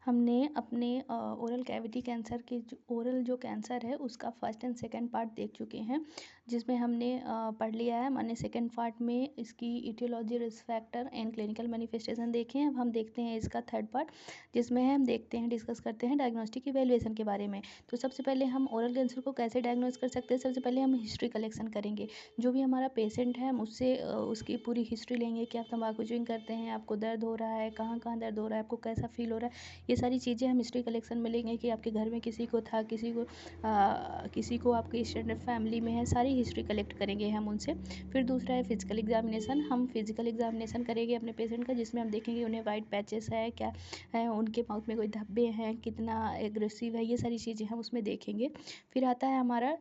हमने अपने oral cavity cancer के जो ओरल जो कैंसर है उसका फर्स्ट एंड सेकंड पार्ट देख चुके हैं, जिसमें हमने पढ़ लिया है। मैंने सेकंड पार्ट में इसकी etiology, risk factor and clinical manifestation देखे हैं। अब हम देखते हैं इसका थर्ड पार्ट, जिसमें हम देखते हैं, डिस्कस करते हैं डायग्नोस्टिक इवैल्यूएशन के बारे में। तो सबसे पहले हम ओरल कैंसर को कैसे डायग्नोज कर सकते हैं। सबसे पहले हम हिस्ट्री कलेक्शन करेंगे। जो भी हमारा पेशेंट है हम उससे उसकी पूरी हिस्ट्री लेंगे कि आप तंबाकू च्यूइंग करते हैं, आपको दर्द हो रहा है, कहाँ कहाँ दर्द हो रहा है, आपको कैसा फील हो रहा है। ये सारी चीज़ें हम हिस्ट्री कलेक्शन में लेंगे कि आपके घर में किसी को था, किसी को आपके एक्सटेंडेड फैमिली में है, सारी हिस्ट्री कलेक्ट करेंगे हम उनसे। फिर दूसरा है फिजिकल एग्जामिनेशन। हम फिजिकल एग्जामिनेशन करेंगे अपने पेशेंट का, जिसमें हम देखेंगे उन्हें वाइट पैचेस है क्या है, उनके माउथ में कोई धब्बे हैं, कितना एग्रेसिव है, ये सारी चीज़ें हम उसमें देखेंगे। फिर आता है हमारा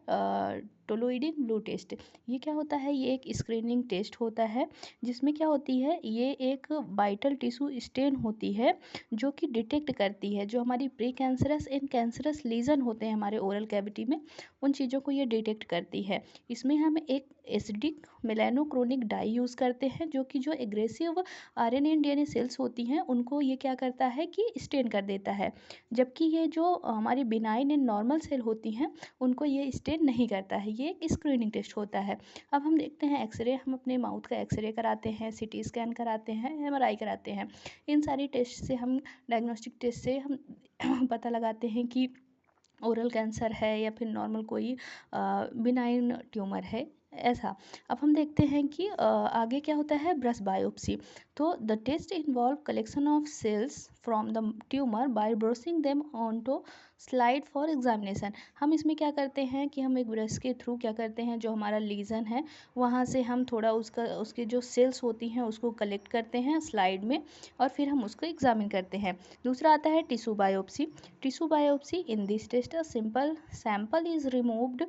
टोलोइडिन ब्लू टेस्ट। ये क्या होता है, ये एक स्क्रीनिंग टेस्ट होता है, जिसमें क्या होती है, ये एक वाइटल टिश्यू स्टेन होती है जो कि डिटेक्ट करती है जो हमारी pre cancerous and cancerous lesion होते हैं हमारे ओरल कैविटी में, उन चीज़ों को ये डिटेक्ट करती है। इसमें हम एक एसिडिक मेलानोक्रोनिक डाई यूज़ करते हैं, जो कि जो aggressive RNA and DNA cells होती हैं उनको ये क्या करता है कि स्टेन कर देता है, जबकि ये जो हमारी बिनाइन एंड नॉर्मल सेल होती हैं उनको ये स्टेन नहीं करता है। ये एक स्क्रीनिंग टेस्ट होता है। अब हम देखते हैं एक्सरे। हम अपने माउथ का एक्सरे कराते हैं, सीटी स्कैन कराते हैं, एमआरआई कराते हैं। इन सारी टेस्ट से हम डायग्नोस्टिक टेस्ट से हम पता लगाते हैं कि ओरल कैंसर है या फिर नॉर्मल कोई बिनाइन ट्यूमर है, ऐसा। अब हम देखते हैं कि आगे क्या होता है, ब्रेस्ट बायोप्सी। तो the test involve collection of cells from the tumour by brushing them onto slide for examination. हम इसमें क्या करते हैं कि हम एक ब्रश के थ्रू क्या करते हैं, जो हमारा लीजन है वहाँ से हम थोड़ा उसके जो सेल्स होती हैं उसको कलेक्ट करते हैं स्लाइड में, और फिर हम उसको एग्जामिन करते हैं। दूसरा आता है tissue biopsy. Tissue biopsy in this test a simple sample is removed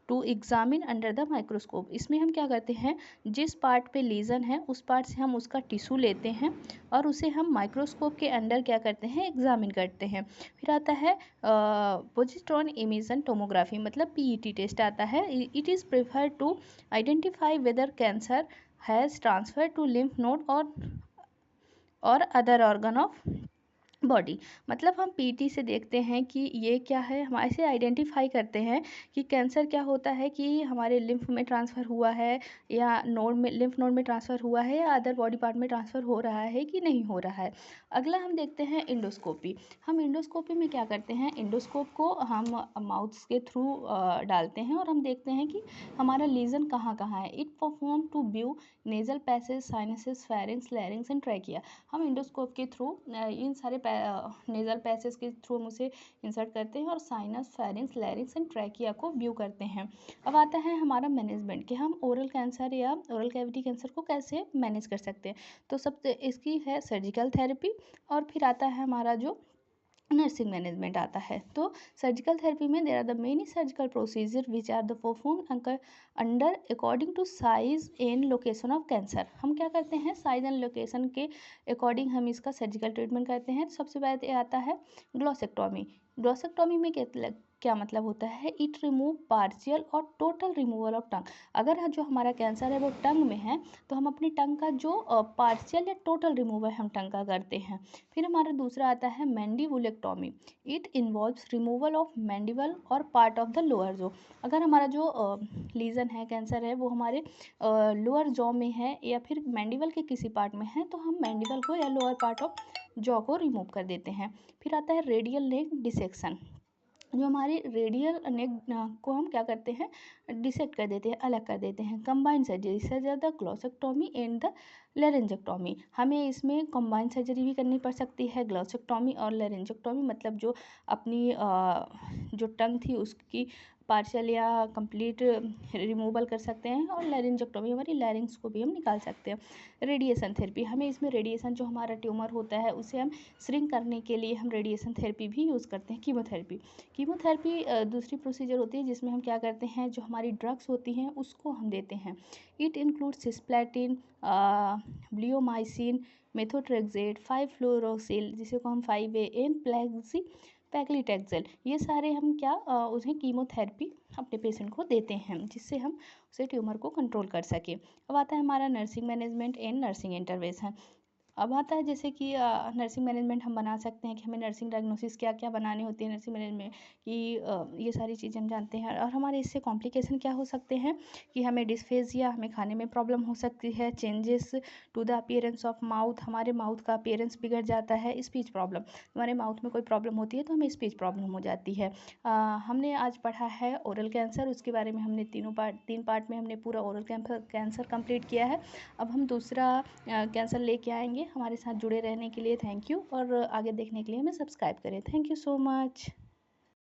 to examine under the microscope. इसमें हम क्या करते हैं, जिस पार्ट पे लीजन है उस पार्ट से हम उसका टिश्यू लेते हैं और उसे हम माइक्रोस्कोप के अंडर क्या करते हैं, एग्जामिन करते हैं। फिर आता है पोजिट्रॉन इमेजन टोमोग्राफी, मतलब पीईटी टेस्ट आता है। It is prefer to identify whether cancer has transfer to lymph node और अदर ऑर्गन ऑफ बॉडी। मतलब हम पीटी से देखते हैं कि ये क्या है, हम ऐसे आइडेंटिफाई करते हैं कि कैंसर क्या होता है, कि हमारे लिम्फ में ट्रांसफ़र हुआ है या नोड में, लिम्फ नोड में ट्रांसफ़र हुआ है या अदर बॉडी पार्ट में ट्रांसफ़र हो रहा है कि नहीं हो रहा है। अगला हम देखते हैं इंडोस्कोपी। हम इंडोस्कोपी में क्या करते हैं, इंडोस्कोप को हम माउथ के थ्रू डालते हैं और हम देखते हैं कि हमारा लीजन कहाँ कहाँ है। It perform to view nasal passage, sinuses, pharynx, larynx and trachea. हम इंडोस्कोप के थ्रू इन सारे नेजल पैसेज के थ्रू हम उसे इंसर्ट करते हैं और sinus, pharynx, larynx and trachea को व्यू करते हैं। अब आता है हमारा मैनेजमेंट, कि हम ओरल कैंसर या ओरल कैविटी कैंसर को कैसे मैनेज कर सकते हैं। तो सब इसकी है सर्जिकल थेरेपी, और फिर आता है हमारा जो नर्सिंग मैनेजमेंट आता है। तो सर्जिकल थेरेपी में there are the many surgical procedure which are the perform under according to size and location of cancer. हम क्या करते हैं, साइज एंड लोकेशन के अकॉर्डिंग हम इसका सर्जिकल ट्रीटमेंट करते हैं। तो सबसे पहले आता है ग्लोसेक्टोमी। ग्लोसेक्टोमी में क्या मतलब होता है, इट रिमूव पार्शियल और टोटल रिमूवल ऑफ टंग। अगर जो हमारा कैंसर है वो टंग में है तो हम अपनी टंग का जो पार्शियल या टोटल रिमूवल हम टंग का करते हैं। फिर हमारा दूसरा आता है mandibulectomy. It involves removal of mandible और part of the lower jaw. अगर हमारा जो लीजन है, कैंसर है, वो हमारे लोअर जॉ में है या फिर मैंडिबल के किसी पार्ट में है, तो हम मैंडिबल को या लोअर पार्ट ऑफ जॉ को रिमूव कर देते हैं। फिर आता है रेडियल नेक डिसेक्शन। जो हमारी रेडियल नेक को हम क्या करते हैं, डिसेक्ट कर देते हैं, अलग कर देते हैं। कंबाइंड सर्जरी से ज़्यादा ग्लोसेक्टोमी एंड द लेरेंजेक्टोमी। हमें इसमें कंबाइंड सर्जरी भी करनी पड़ सकती है, ग्लोसेक्टोमी और लेरेंजेक्टोमी, मतलब जो अपनी जो टंग थी उसकी पार्शियल या कंप्लीट रिमूवल कर सकते हैं, और लेरेंजेक्टोमी हमारी लैरिंग्स को भी हम निकाल सकते हैं। रेडिएशन थेरेपी, हमें इसमें रेडिएशन, जो हमारा ट्यूमर होता है उसे हम श्रिंक करने के लिए हम रेडिएशन थेरेपी भी यूज़ करते हैं। कीमोथेरेपी दूसरी प्रोसीजर होती है जिसमें हम क्या करते हैं, जो हमारी ड्रग्स होती हैं उसको हम देते हैं। It include cisplatin, bleomycin, methotrexate, 5-फ्लोरोसिल, जिसे को हम 5A एन प्लेक्सी पैक्लीटेक्सेल, ये सारे हम क्या उन्हें कीमोथेरेपी अपने पेशेंट को देते हैं, जिससे हम उसे ट्यूमर को कंट्रोल कर सकें। अब आता है हमारा nursing management and nursing intervention. अब आता है जैसे कि नर्सिंग मैनेजमेंट हम बना सकते हैं कि हमें नर्सिंग डायग्नोसिस क्या क्या बनानी होती है नर्सिंग मैनेजमेंट कि ये सारी चीज़ें हम जानते हैं। और हमारे इससे कॉम्प्लिकेशन क्या हो सकते हैं कि हमें डिस्फेजिया, हमें खाने में प्रॉब्लम हो सकती है, changes to the appearance of mouth, हमारे माउथ का अपीयरेंस बिगड़ जाता है, स्पीच प्रॉब्लम, हमारे माउथ में कोई प्रॉब्लम होती है तो हमें स्पीच प्रॉब्लम हो जाती है। हमने आज पढ़ा है ओरल कैंसर, उसके बारे में हमने तीन पार्ट में हमने पूरा ओरल कैंसर कंप्लीट किया है। अब हम दूसरा कैंसर लेके आएंगे। हमारे साथ जुड़े रहने के लिए थैंक यू, और आगे देखने के लिए हमें सब्सक्राइब करें। Thank you so much.